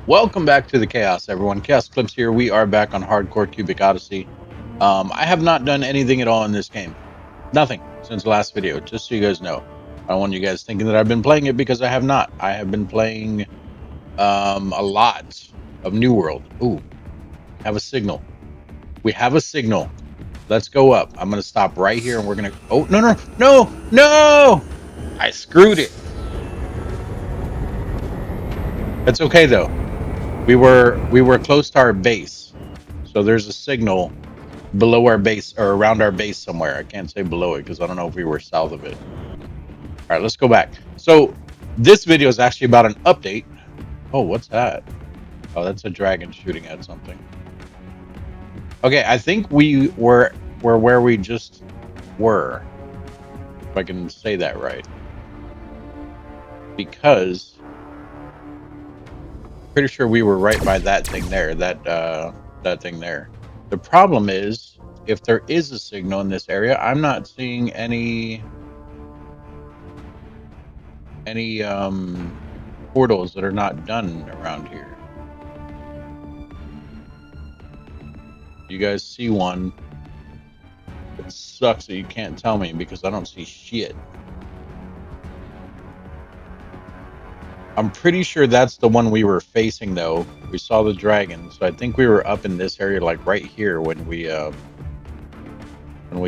Welcome back to the Chaos, everyone. ChaosEclipse here. We are back on Hardcore Cubic Odyssey. I have not done anything at all in this game. Nothing since the last video, just so you guys know. I don't want you guys thinking that I've been playing it because I have not. I have been playing a lot of New World. Ooh, have a signal. We have a signal. Let's go up. I'm going to stop right here and we're going to... Oh, no! I screwed it. It's okay, though. We were close to our base. So there's a signal below our base or around our base somewhere. I can't say below it because I don't know if we were south of it. All right, let's go back. So this video is actually about an update. Oh, what's that? Oh, that's a dragon shooting at something. Okay, I think we were where we just were, if I can say that right, because pretty sure we were right by that thing there, that thing there. The problem is, if there is a signal in this area, I'm not seeing any portals that are not done around here. You guys see one? It sucks that you can't tell me because I don't see shit. I'm pretty sure that's the one we were facing though. We saw the dragon, so I think we were up in this area, like right here, when we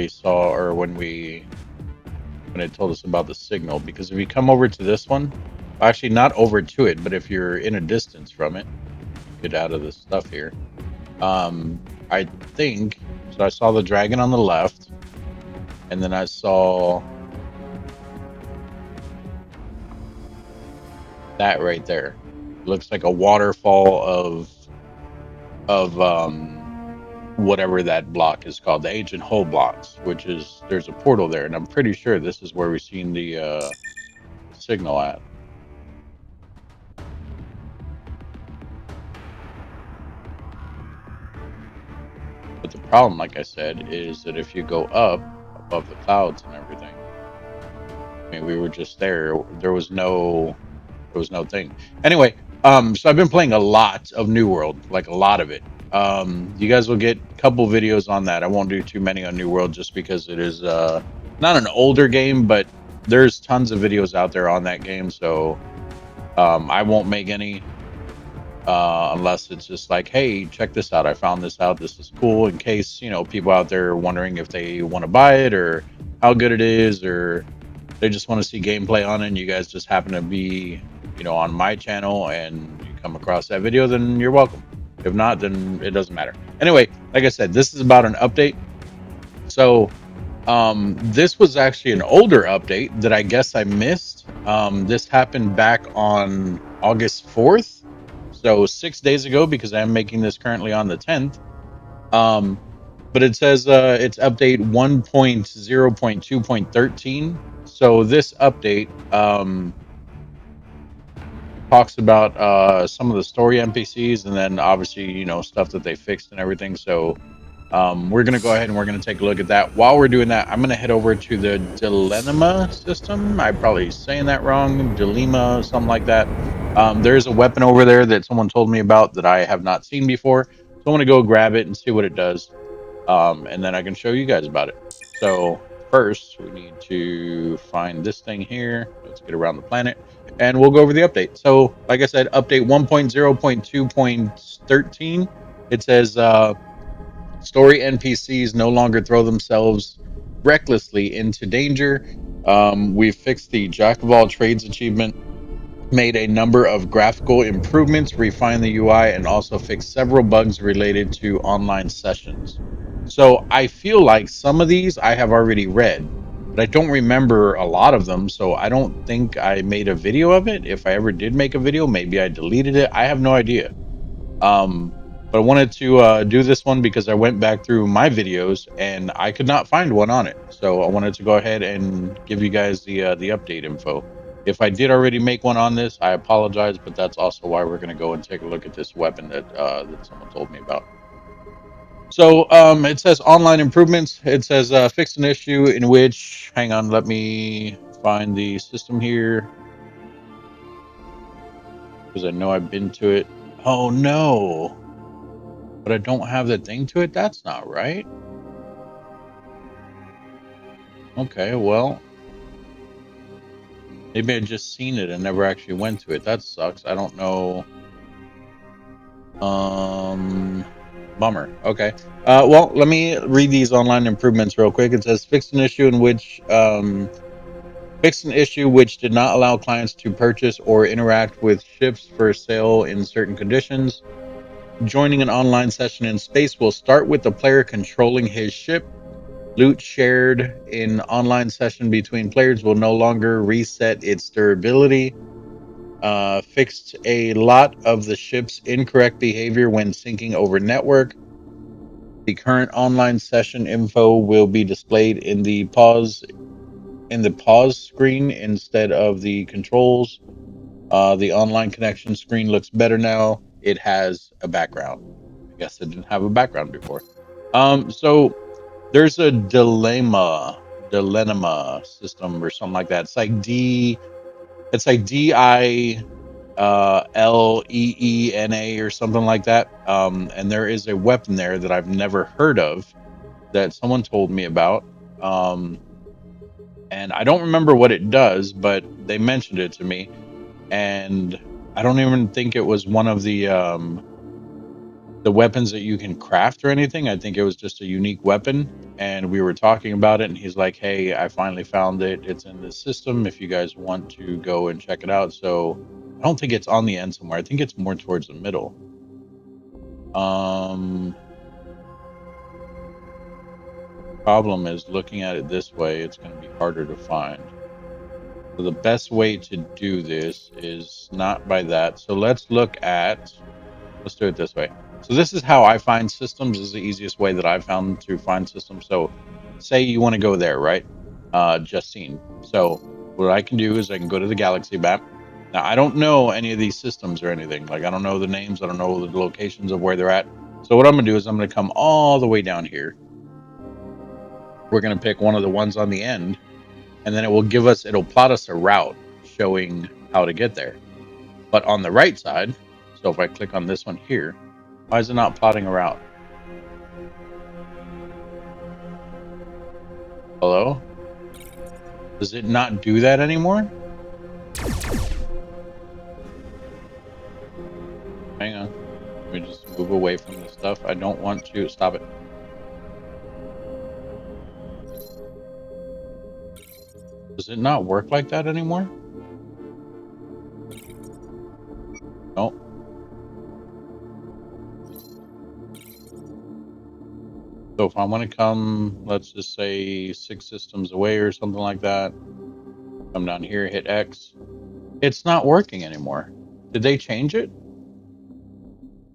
saw, or when it told us about the signal. Because if you come over to this one, actually not over to it, but if you're in a distance from it, get out of this stuff here. I think so. I saw the dragon on the left, and then I saw that right there. It looks like a waterfall of whatever that block is called, the ancient hull blocks, which is, there's a portal there, and I'm pretty sure this is where we've seen the signal at. But the problem, like I said, is that if you go up above the clouds and everything, I mean, we were just there. There was no thing. Anyway, so I've been playing a lot of New World, like a lot of it. You guys will get a couple videos on that. I won't do too many on New World just because it is not an older game, but there's tons of videos out there on that game. So I won't make any unless it's just like, hey, check this out. I found this out. This is cool, in case, you know, people out there are wondering if they want to buy it or how good it is, or they just want to see gameplay on it, and you guys just happen to be, you know, on my channel and you come across that video, then you're welcome. If not, then it doesn't matter. Anyway, like I said, this is about an update. So this was actually an older update that I guess I missed. This happened back on August 4th, so 6 days ago, because I'm making this currently on the 10th. But it says it's update 1.0.2.13. So this update talks about some of the story NPCs, and then obviously, you know, stuff that they fixed and everything. So we're going to go ahead and we're going to take a look at that. While we're doing that, I'm going to head over to the Dilemma system. I'm probably saying that wrong. Dilemma, something like that. There's a weapon over there that someone told me about that I have not seen before. So I want to go grab it and see what it does. And then I can show you guys about it. So first, we need to find this thing here. Let's get around the planet, and we'll go over the update. So, like I said, update 1.0.2.13. It says story NPCs no longer throw themselves recklessly into danger. We've fixed the Jack of all trades achievement, made a number of graphical improvements, refined the UI, and also fixed several bugs related to online sessions. So I feel like some of these I have already read, but I don't remember a lot of them. So I don't think I made a video of it. If I ever did make a video, maybe I deleted it. I have no idea. But I wanted to do this one because I went back through my videos and I could not find one on it. So I wanted to go ahead and give you guys the update info. If I did already make one on this, I apologize, but that's also why we're going to go and take a look at this weapon that someone told me about. So it says online improvements. It says fix an issue in which, hang on, let me find the system here, because I know I've been to it. Oh no. But I don't have the thing to it? That's not right. Okay, well, maybe I just seen it and never actually went to it. That sucks. I don't know. Bummer. Okay. Well, let me read these online improvements real quick. It says fixed an issue which did not allow clients to purchase or interact with ships for sale in certain conditions. Joining an online session in space will start with the player controlling his ship. Loot shared in online session between players will no longer reset its durability. Fixed a lot of the ship's incorrect behavior when syncing over network. The current online session info will be displayed in the pause screen instead of the controls. The online connection screen looks better now. It has a background. I guess it didn't have a background before. So there's a dilemma system or something like that. It's like DILEENA or something like that. And there is a weapon there that I've never heard of that someone told me about. And I don't remember what it does, but they mentioned it to me. And I don't even think it was one of the weapons that you can craft or anything. I think it was just a unique weapon. And we were talking about it, and he's like, "Hey, I finally found it. It's in this system. If you guys want to go and check it out." So I don't think it's on the end somewhere. I think it's more towards the middle. Problem is looking at it this way, it's going to be harder to find. So the best way to do this is not by that. So let's do it this way. So this is how I find systems. This is the easiest way that I've found to find systems. So say you want to go there, right? Justine. So what I can do is I can go to the galaxy map. Now I don't know any of these systems or anything. Like I don't know the names. I don't know the locations of where they're at. So what I'm going to do is I'm going to come all the way down here. We're going to pick one of the ones on the end, and then it'll plot us a route showing how to get there. But on the right side, so if I click on this one here, why is it not plotting a route? Hello? Does it not do that anymore? Hang on. Let me just move away from this stuff. I don't want to. Stop it. Does it not work like that anymore? No. So if I want to come, let's just say 6 systems away or something like that, come down here, hit X. It's not working anymore. Did they change it?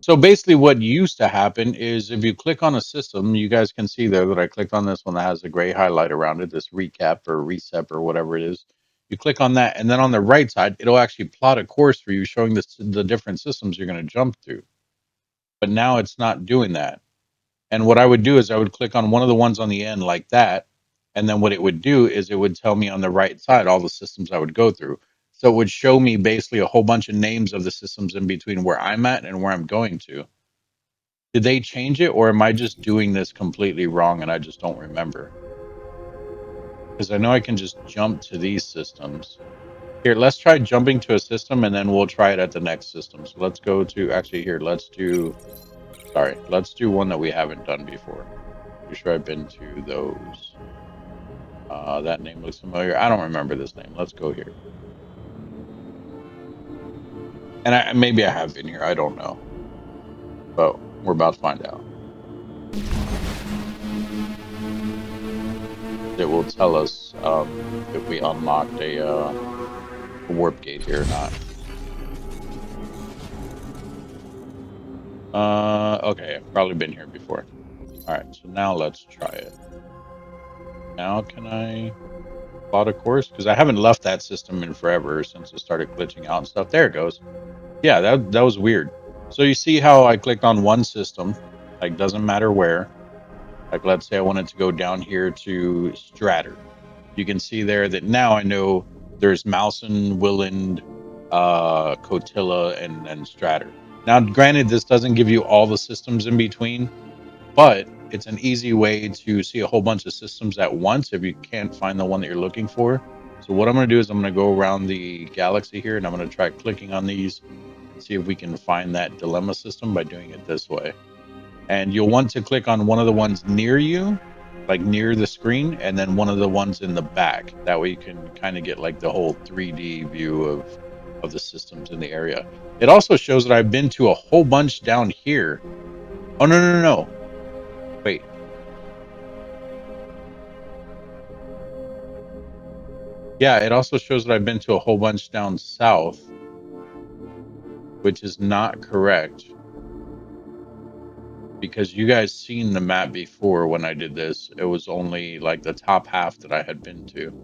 So basically what used to happen is if you click on a system, you guys can see there that I clicked on this one that has a gray highlight around it, this recap or reset or whatever it is. You click on that, and then on the right side, it'll actually plot a course for you showing the different systems you're going to jump through. But now it's not doing that. And what I would do is I would click on one of the ones on the end like that. And then what it would do is it would tell me on the right side all the systems I would go through. So it would show me basically a whole bunch of names of the systems in between where I'm at and where I'm going to. Did they change it, or am I just doing this completely wrong and I just don't remember? Because I know I can just jump to these systems. Here, let's try jumping to a system and then we'll try it at the next system. So let's go to, actually here, let's do one that we haven't done before. Pretty sure I've been to those. That name looks familiar. I don't remember this name. Let's go here. And maybe I have been here. I don't know. But we're about to find out. It will tell us if we unlocked a warp gate here or not. Okay, I've probably been here before. Alright, so now let's try it. Now can I plot a course? Because I haven't left that system in forever since it started glitching out and stuff. There it goes. Yeah, that was weird. So you see how I clicked on one system, like doesn't matter where. Like let's say I wanted to go down here to Stratter. You can see there that now I know there's Mousen, Willand, Cotilla, and Stratter. Now, granted, this doesn't give you all the systems in between, but it's an easy way to see a whole bunch of systems at once if you can't find the one that you're looking for. So what I'm going to do is I'm going to go around the galaxy here and I'm going to try clicking on these and see if we can find that dilemma system by doing it this way. And you'll want to click on one of the ones near you, like near the screen, and then one of the ones in the back. That way you can kind of get like the whole 3D view of the systems in the area. It also shows that I've been to a whole bunch down here. Oh, no, no, no, no. Wait. Yeah, it also shows that I've been to a whole bunch down south, which is not correct because you guys seen the map before when I did this. It was only like the top half that I had been to.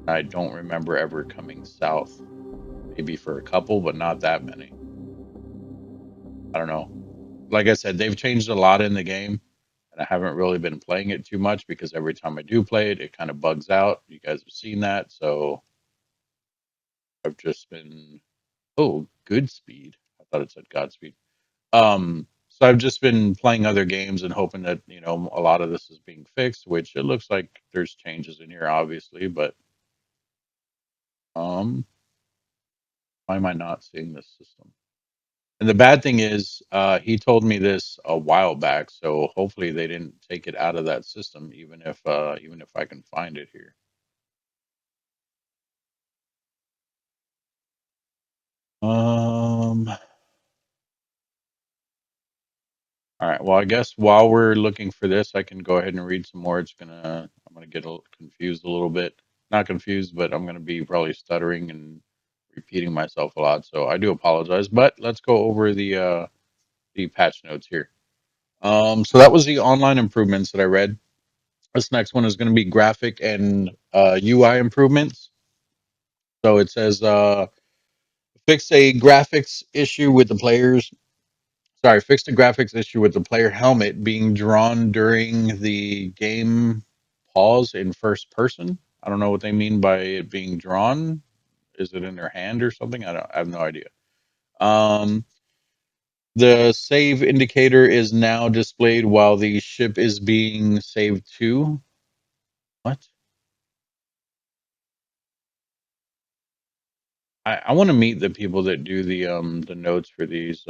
I don't remember ever coming south. Maybe for a couple, but not that many. I don't know. Like I said, they've changed a lot in the game, and I haven't really been playing it too much because every time I do play it, it kind of bugs out. You guys have seen that, so I've just been good speed. I thought it said Godspeed. So I've just been playing other games and hoping that, a lot of this is being fixed, which it looks like there's changes in here, obviously, but um, why am I not seeing this system? And the bad thing is, he told me this a while back, so hopefully they didn't take it out of that system, even if I can find it here. All right. Well, I guess while we're looking for this, I can go ahead and read some more. I'm gonna get confused a little bit. Not confused, but I'm gonna be probably stuttering and repeating myself a lot. So I do apologize. But let's go over the patch notes here. So that was the online improvements that I read. This next one is going to be graphic and UI improvements. So it says fix a graphics issue with the players. Sorry, fix the graphics issue with the player helmet being drawn during the game pause in first person. I don't know what they mean by it being drawn. Is it in their hand or something? I have no idea. Um, the save indicator is now displayed while the ship is being saved to. What? I want to meet the people that do the notes for these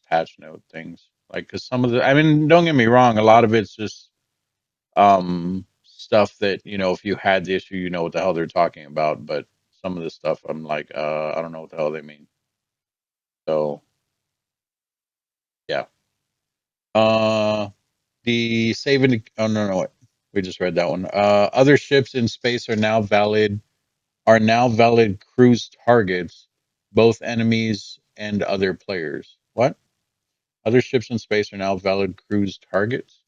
patch note things. Like, cause some of the, I mean, don't get me wrong, a lot of it's just stuff that, if you had the issue, you know what the hell they're talking about. But some of the stuff I'm like, I don't know what the hell they mean. So yeah. Uh the save oh no, we just read that one. Other ships in space are now valid cruise targets, both enemies and other players. What? Other ships in space are now valid cruise targets,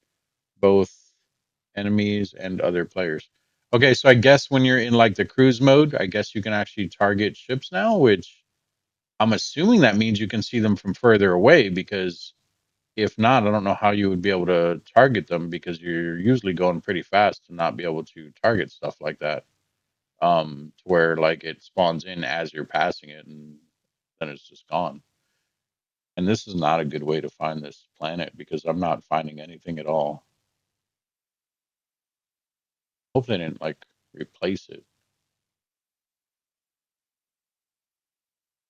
both enemies and other players. Okay, so I guess when you're in like the cruise mode, I guess you can actually target ships now, which I'm assuming that means you can see them from further away because if not, I don't know how you would be able to target them because you're usually going pretty fast to not be able to target stuff like that. To where like it spawns in as you're passing it and then it's just gone. And this is not a good way to find this planet because I'm not finding anything at all. Hope they didn't like replace it.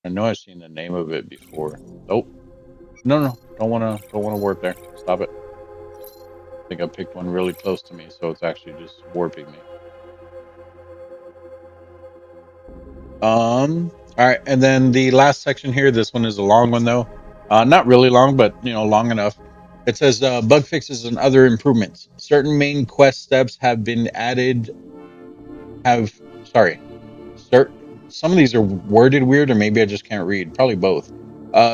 I know I've seen the name of it before. Oh, no, don't wanna warp there. Stop it. I think I picked one really close to me, so it's actually just warping me. All right, and then the last section here. This one is a long one though. Not really long, but long enough. It says bug fixes and other improvements. Certain main quest steps have been added. Have sorry, some of these are worded weird, or maybe I just can't read. Probably both.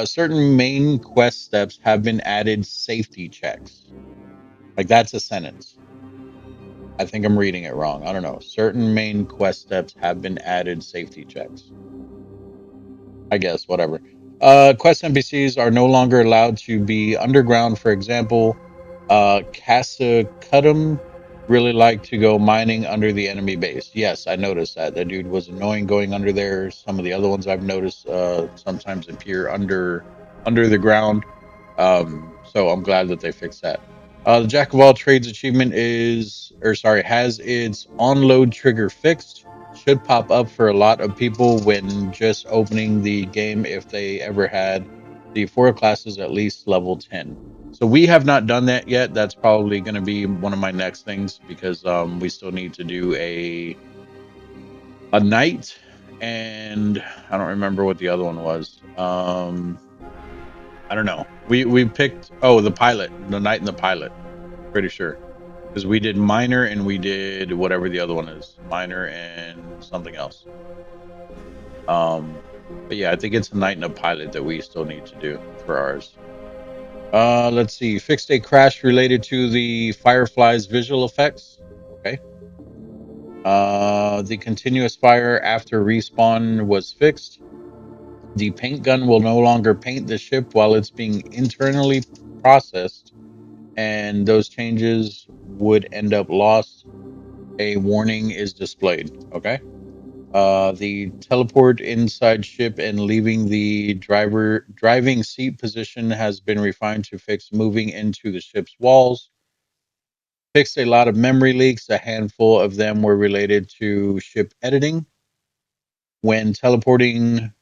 Certain main quest steps have been added safety checks. Like that's a sentence. I think I'm reading it wrong. I don't know. Certain main quest steps have been added safety checks. I guess, whatever. Quest NPCs are no longer allowed to be underground. For example, Casa really liked to go mining under the enemy base. Yes, I noticed that. That dude was annoying going under there. Some of the other ones I've noticed sometimes appear under under the ground. So I'm glad that they fixed that. The Jack of all trades achievement has its onload trigger fixed. Should pop up for a lot of people when just opening the game if they ever had the 4 classes at least level 10. So we have not done that yet. That's probably going to be one of my next things because we still need to do a knight, and I don't remember what the other one was. I don't know. We picked the pilot, the knight and the pilot. Pretty sure because we did minor and we did whatever the other one is, minor and something else. But yeah, I think it's a knight and a pilot that we still need to do for ours. Let's see. Fixed a crash related to the Firefly's visual effects. Okay. The continuous fire after respawn was fixed. The paint gun will no longer paint the ship while it's being internally processed, and those changes would end up lost. A warning is displayed. Okay. The teleport inside ship and leaving the driving seat position has been refined to fix moving into the ship's walls. Fixed a lot of memory leaks. A handful of them were related to ship editing. When teleporting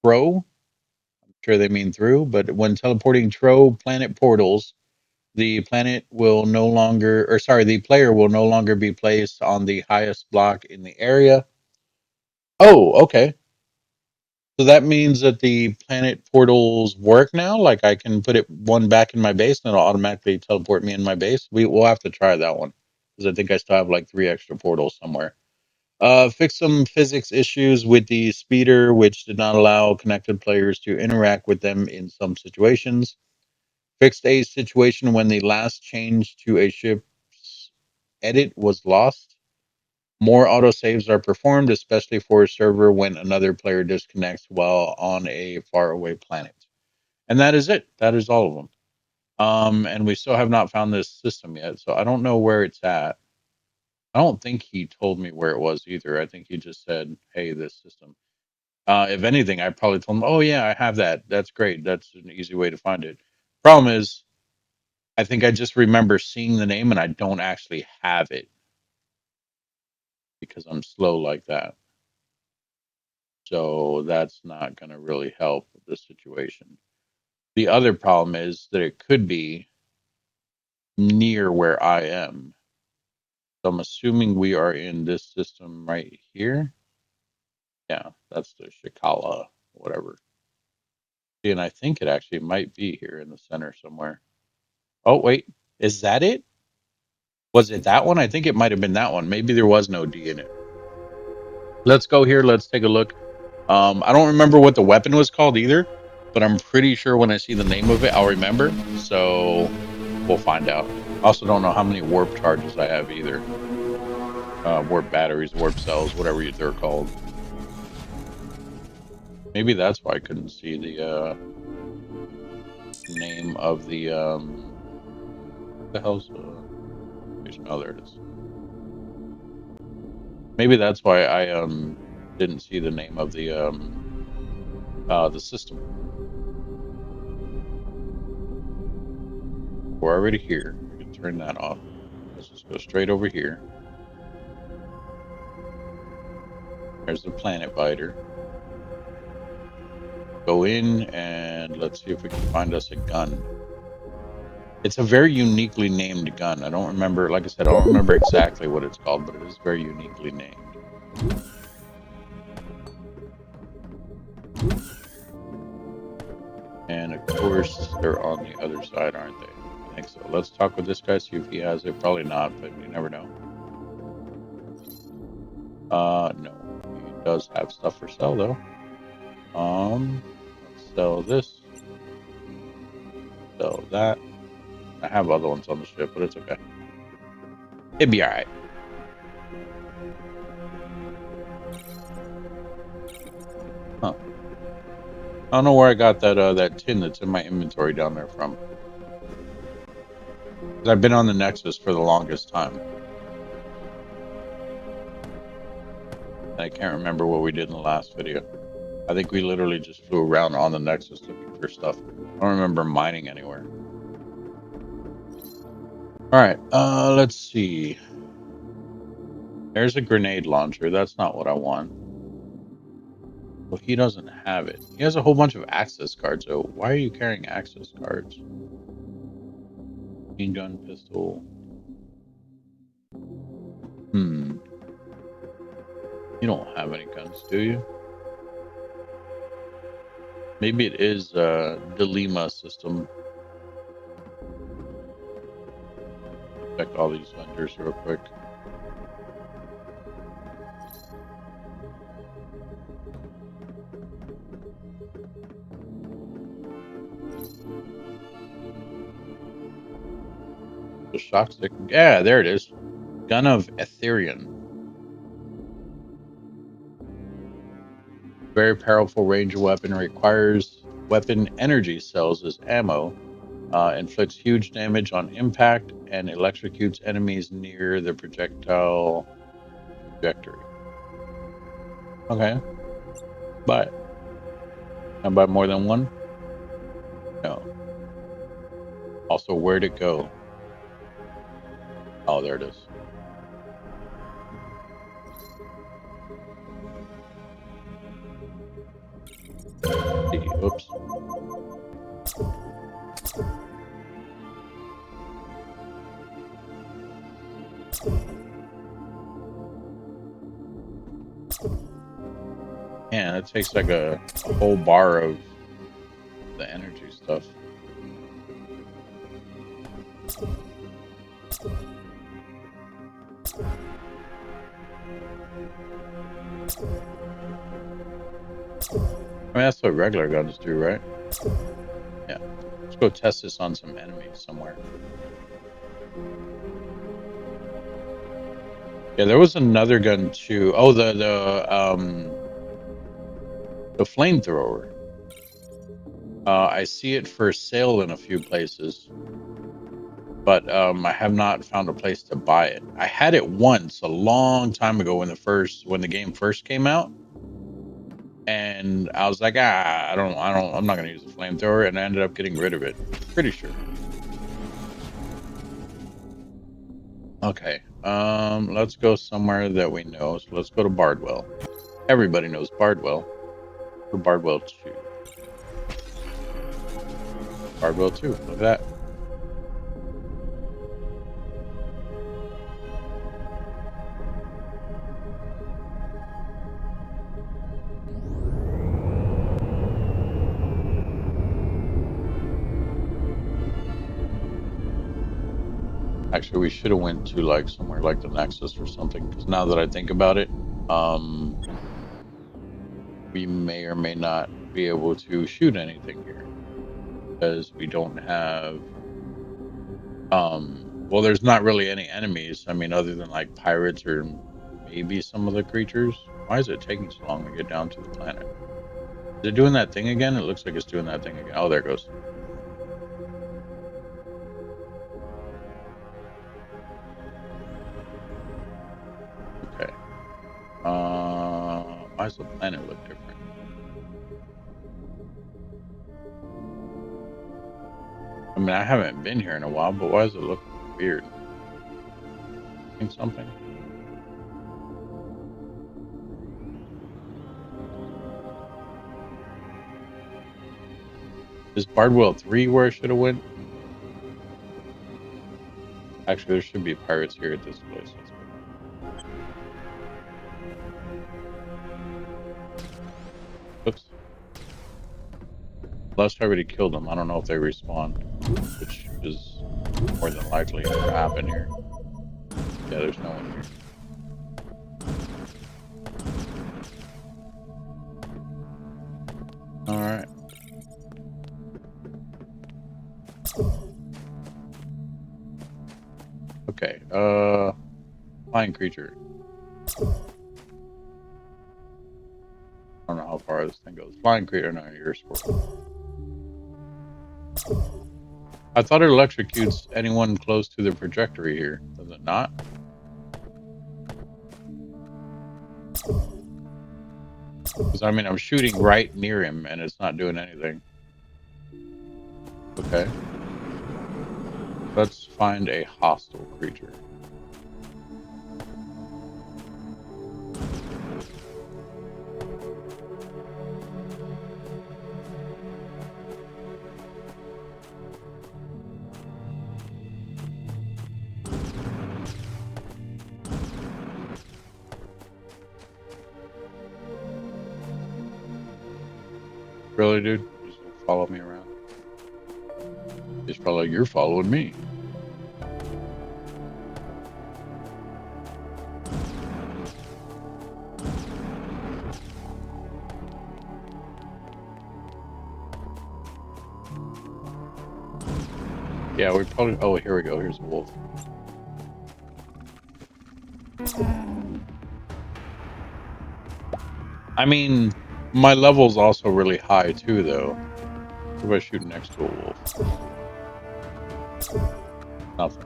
through, I'm sure they mean through, but when teleporting through planet portals, the player will no longer be placed on the highest block in the area. Oh, okay. So that means that the planet portals work now. Like I can put it one back in my base, and it'll automatically teleport me in my base. We'll have to try that one because I think I still have like 3 extra portals somewhere. Fix some physics issues with the speeder, which did not allow connected players to interact with them in some situations. Fixed a situation when the last change to a ship's edit was lost. More autosaves are performed, especially for a server when another player disconnects while on a faraway planet. And that is it. That is all of them. And we still have not found this system yet, so I don't know where it's at. I don't think he told me where it was either. I think he just said, "Hey, this system." If anything, I probably told him, "Oh yeah, I have that. That's great. That's an easy way to find it." Problem is, I think I just remember seeing the name and I don't actually have it because I'm slow like that. So that's not going to really help with this situation. The other problem is that it could be near where I am. So I'm assuming we are in this system right here. Yeah, that's the Shikala, whatever. And I think it actually might be here in the center somewhere. Oh, wait. Is that it? Was it that one? I think it might have been that one. Maybe there was no D in it. Let's go here. Let's take a look. I don't remember what the weapon was called either, but I'm pretty sure when I see the name of it, I'll remember. So we'll find out. I also don't know how many warp charges I have either. Warp batteries, warp cells, whatever they're called. Maybe that's why I couldn't see the name of what the hell's oh, there it is. Maybe that's why I didn't see the name of the system. We're already here. We can turn that off. Let's just go straight over here. There's the planet biter. Go in and let's see if we can find us a gun. It's a very uniquely named gun. I don't remember, like I said, I don't remember exactly what it's called, but it is very uniquely named. And of course, they're on the other side, aren't they? I think so. Let's talk with this guy, see if he has it. Probably not, but you never know. No. He does have stuff for sale though. Let's sell this. Sell that. I have other ones on the ship, but it's okay. It'd be alright. Huh. I don't know where I got that tin that's in my inventory down there from. Because I've been on the Nexus for the longest time. And I can't remember what we did in the last video. I think we literally just flew around on the Nexus looking for stuff. I don't remember mining anywhere. All right, let's see. There's a grenade launcher. That's not what I want. Well, he doesn't have it. He has a whole bunch of access cards, though. Why are you carrying access cards? Machine gun, pistol. You don't have any guns, do you? Maybe it is the Lima system. Check all these vendors real quick. The shock stick. Yeah, there it is. Gun of Etherion. Very powerful range weapon, requires weapon energy cells as ammo. Inflicts huge damage on impact and electrocutes enemies near the projectile trajectory. Okay. Buy it. Can I buy more than one? No. Also, where'd it go? Oh, there it is. Oops. Man, it takes like a whole bar of the energy stuff. I mean, that's what regular guns do, right? Yeah. Let's go test this on some enemies somewhere. Yeah, there was another gun too. Oh, the flamethrower. I see it for sale in a few places, but I have not found a place to buy it. I had it once a long time ago when the game first came out, and I was like, I'm not gonna use the flamethrower, and I ended up getting rid of it. Pretty sure. Okay, let's go somewhere that we know. So let's go to Bardwell. Everybody knows Bardwell. For Bardwell 2. Bardwell 2. Look at that. Actually, we should have went to like somewhere like the Nexus or something. Because now that I think about it, we may or may not be able to shoot anything here because we don't have. Well, there's not really any enemies. I mean, other than like pirates or maybe some of the creatures. Why is it taking so long to get down to the planet? Is it doing that thing again? It looks like it's doing that thing again. Oh, there it goes. Okay. Why does the planet look different? I mean, I haven't been here in a while, but why does it look weird? Think something? Is Bardwell 3 where I should have went? Actually, there should be pirates here at this place. Oops. Last I already killed them. I don't know if they respawn, which is more than likely to happen here. Yeah, there's no one here. All right. Okay. Flying creature. I don't know how far this thing goes. Flying creature. No, you're a squirrel. I thought it electrocutes anyone close to the trajectory here. Does it not? Because I mean, I'm shooting right near him and it's not doing anything. Okay. Let's find a hostile creature. Really, dude? You just don't follow me around? Just follow. You're following me. Yeah, we probably. Oh, here we go. Here's a wolf. I mean, my level's also really high too, though. What if I shoot next to a wolf? Nothing.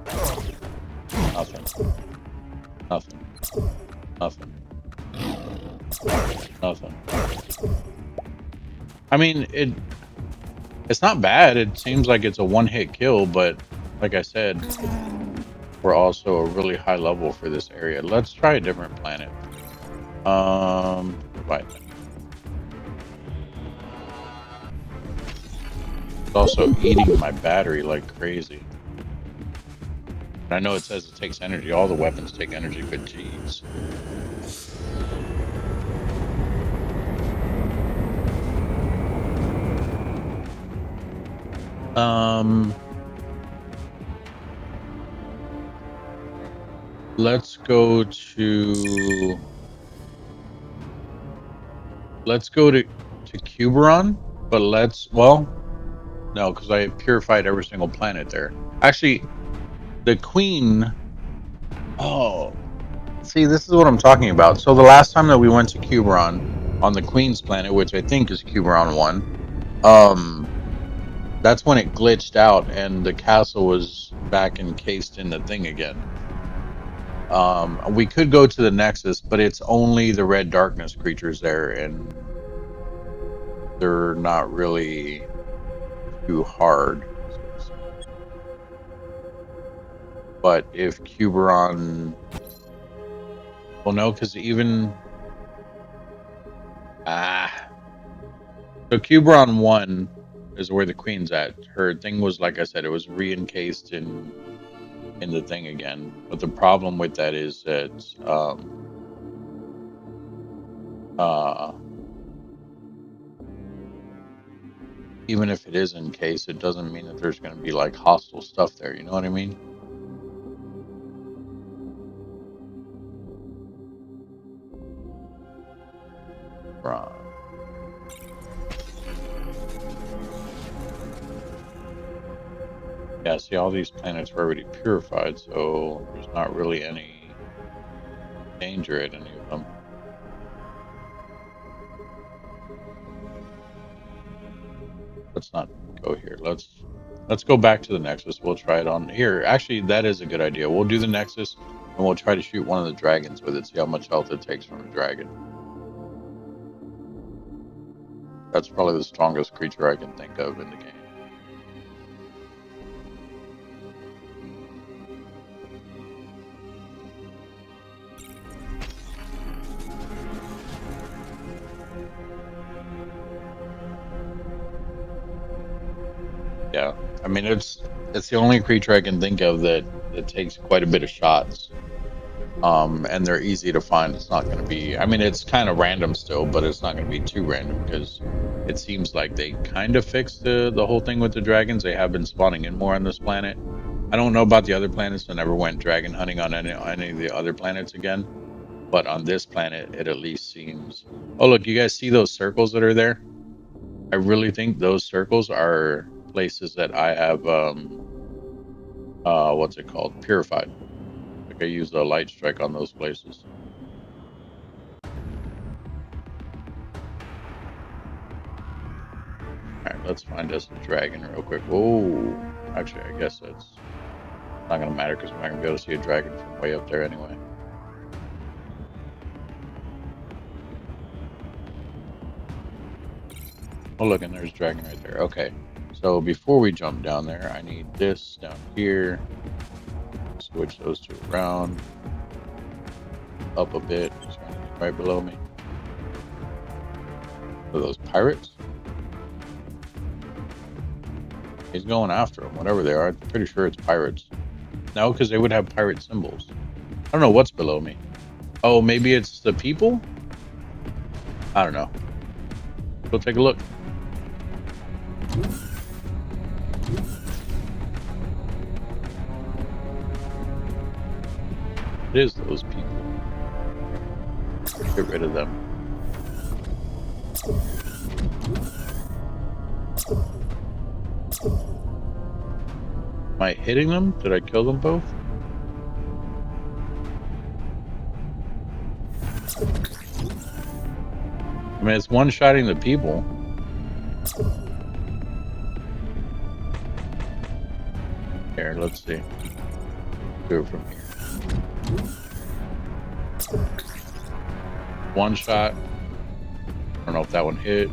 Nothing. Nothing. Nothing. Nothing. I mean, it's not bad. It seems like it's a one-hit kill, but like I said, we're also a really high level for this area. Let's try a different planet. Right. It's also eating my battery like crazy. I know it says it takes energy. All the weapons take energy, but geez. Let's go to Cuberon, but no, because I purified every single planet there. Actually, the Queen. Oh, see, this is what I'm talking about. So the last time that we went to Cuberon on the Queen's planet, which I think is Cuberon 1, that's when it glitched out and the castle was back encased in the thing again. We could go to the Nexus, but it's only the red darkness creatures there, and they're not really too hard, so to speak. But if Cuberon, well, no, because so Cuberon 1 is where the Queen's at. Her thing was, like I said, it was re-encased in the thing again. But the problem with that is that even if it is encased, it doesn't mean that there's going to be like hostile stuff there. You know what I mean? Right. Yeah, see, all these planets were already purified, so there's not really any danger at any of them. Let's not go here. Let's go back to the Nexus. We'll try it on here. Actually, that is a good idea. We'll do the Nexus and we'll try to shoot one of the dragons with it, see how much health it takes from a dragon. That's probably the strongest creature I can think of in the game. Yeah, I mean it's the only creature I can think of that takes quite a bit of shots. And they're easy to find. It's not going to be. I mean, it's kind of random still, but it's not going to be too random because it seems like they kind of fixed the whole thing with the dragons. They have been spawning in more on this planet. I don't know about the other planets. I never went dragon hunting on any of the other planets again. But on this planet, it at least seems. Oh, look, you guys see those circles that are there? I really think those circles are places that I have what's it called? Purified. Like I use the light strike on those places. All right, let's find us a dragon real quick. Whoa, actually, I guess that's not gonna matter because we're not gonna be able to see a dragon from way up there anyway. Oh, look, and there's a dragon right there. Okay, So before we jump down there, I need this down here. Switch those two around. Up a bit. Is there anything right below me? Are those pirates? He's going after them, whatever they are. I'm pretty sure it's pirates. No, because they would have pirate symbols. I don't know what's below me. Oh, maybe it's the people? I don't know. Go take a look. It is those people. Get rid of them. Am I hitting them? Did I kill them both? I mean, it's one-shotting the people. Here, let's see. Do it from here. One shot. I don't know if that one hit.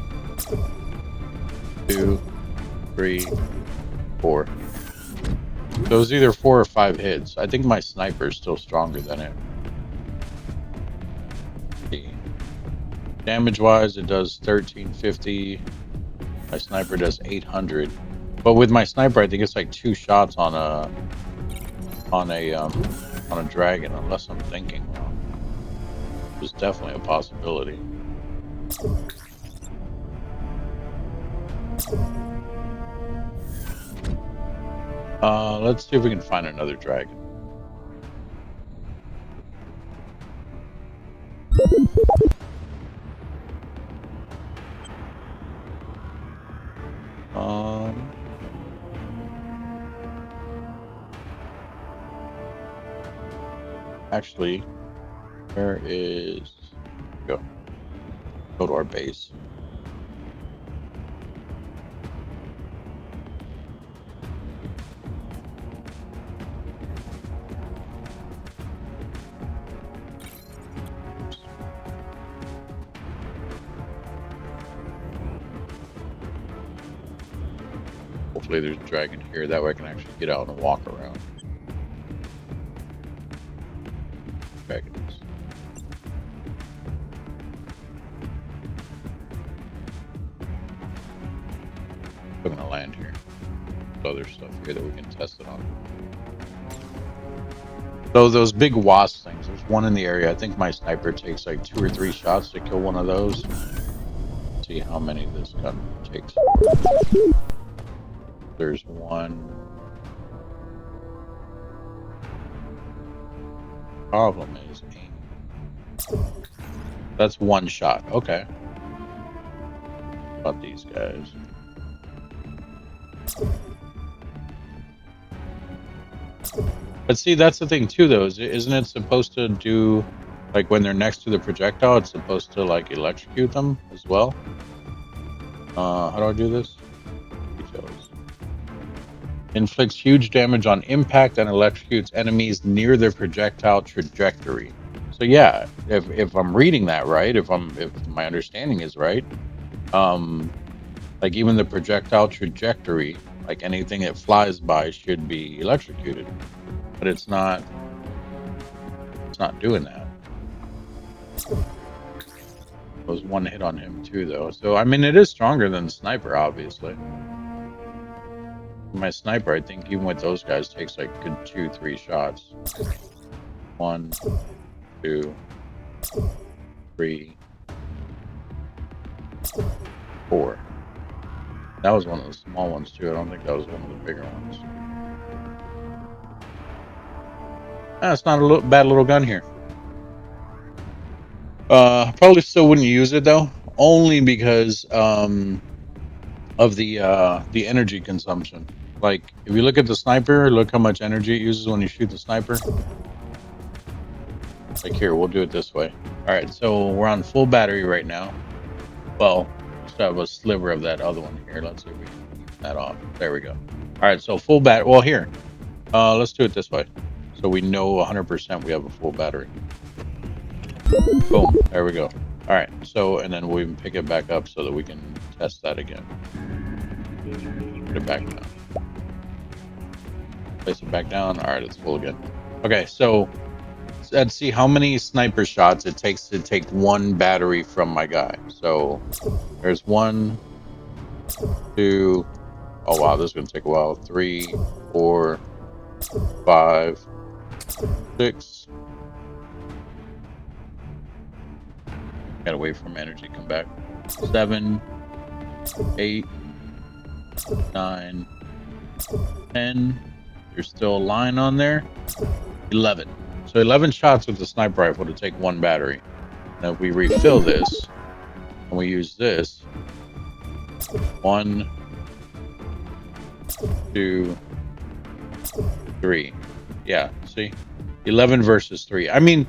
2, 3, 4. So it was either 4 or 5 hits. I think my sniper is still stronger than it. Damage-wise, it does 1350. My sniper does 800. But with my sniper, I think it's like 2 shots on a dragon, unless I'm thinking wrong. It's definitely a possibility. Let's see if we can find another dragon. Actually, where is... Go to our base. Hopefully there's a dragon here, that way I can actually get out and walk around. Dragons. We're gonna land here. There's other stuff here that we can test it on. So those big wasp things, there's one in the area. I think my sniper takes like 2 or 3 shots to kill one of those. Let's see how many this gun takes. There's one. Problem is aim. That's 1 shot. Okay. About these guys. But see, that's the thing too, though. Isn't it supposed to do, like when they're next to the projectile, it's supposed to like electrocute them as well? How do I do this? Details. Inflicts huge damage on impact and electrocutes enemies near their projectile trajectory. So yeah, if I'm reading that right, if my understanding is right, like even the projectile trajectory, like anything that flies by should be electrocuted. But it's not doing that. There was 1 hit on him too, though. So I mean, it is stronger than the sniper, obviously. My sniper, I think, even with those guys, takes like good 2, 3 shots. 1, 2, 3, 4. That was one of the small ones too. I don't think that was one of the bigger ones. It's not a bad little gun here. Probably still wouldn't use it though, only because of the energy consumption. Like if you look at the sniper, look how much energy it uses when you shoot the sniper. Like here, we'll do it this way. All right, so we're on full battery right now. Well, just have a sliver of that other one here. Let's see if we can keep that off. There we go. All right, so full well here. Let's do it this way. So we know 100% we have a full battery. Boom, there we go. All right, so, and then we'll even pick it back up so that we can test that again. Put it back down. Place it back down. All right, it's full again. Okay, so let's see how many sniper shots it takes to take one battery from my guy. So there's 1, 2. Oh wow, this is gonna take a while. 3, 4, 5, 6. Gotta wait for my energy to come back. 7, 8, 9, 10. There's still a line on there. 11. So 11 shots with the sniper rifle to take one battery. Now if we refill this and we use this, 1, 2, 3. Yeah, see? 11 versus 3. I mean,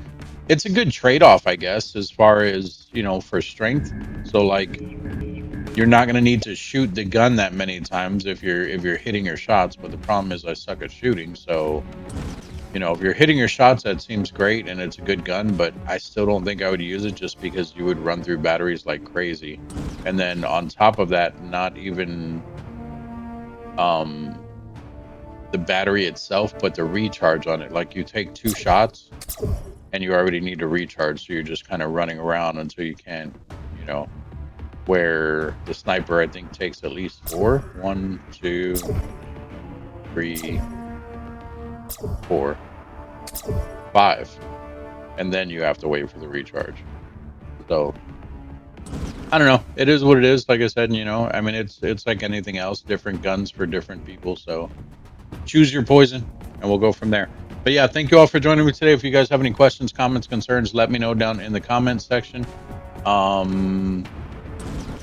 it's a good trade-off, I guess, as far as, you know, for strength. So like you're not going to need to shoot the gun that many times if you're hitting your shots, but the problem is I suck at shooting. So, you know, if you're hitting your shots, that seems great and it's a good gun, but I still don't think I would use it just because you would run through batteries like crazy. And then on top of that, not even the battery itself, but the recharge on it. Like you take 2 shots and you already need to recharge, so you're just kind of running around until you can't, you know. Where the sniper, I think, takes at least 4. 1, 2, 3, 4, 5, and then you have to wait for the recharge. So I don't know. It is what it is. Like I said, you know, I mean, it's like anything else. Different guns for different people. So choose your poison, and we'll go from there. But yeah, thank you all for joining me today. If you guys have any questions, comments, concerns, let me know down in the comments section.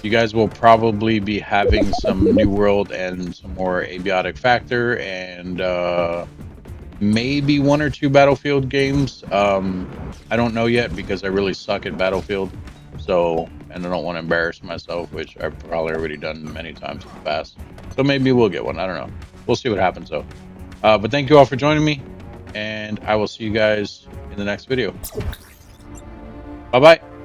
You guys will probably be having some New World and some more Abiotic Factor and maybe 1 or 2 Battlefield games. I don't know yet because I really suck at Battlefield. So, and I don't want to embarrass myself, which I've probably already done many times in the past. So maybe we'll get one. I don't know. We'll see what happens though. But thank you all for joining me, and I will see you guys in the next video. Bye-bye.